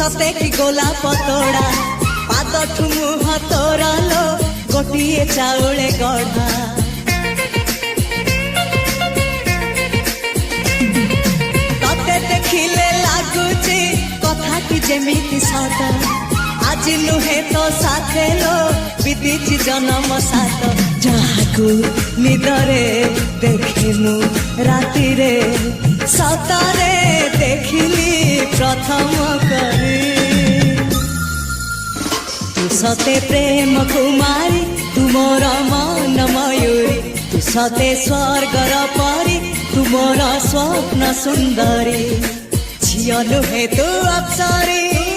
सते कि गोलाप तोड़ा पाद ठुमुह तोरा लो गोटिए चाउले गढ़ा तते देखिले लागुची कथाटी जेमिति सत आज नुहे तो साथे लो बीतीची जन्म सात जहाकू निदरे देखिनु राति रे सतारे देखिली प्रथम करी तू सते प्रेम कुमारी तू मोर मन मयूरी तू सते स्वर्गर परी तू मोर स्वप्न सुंदरी झियो नुहे तू अप्सरी।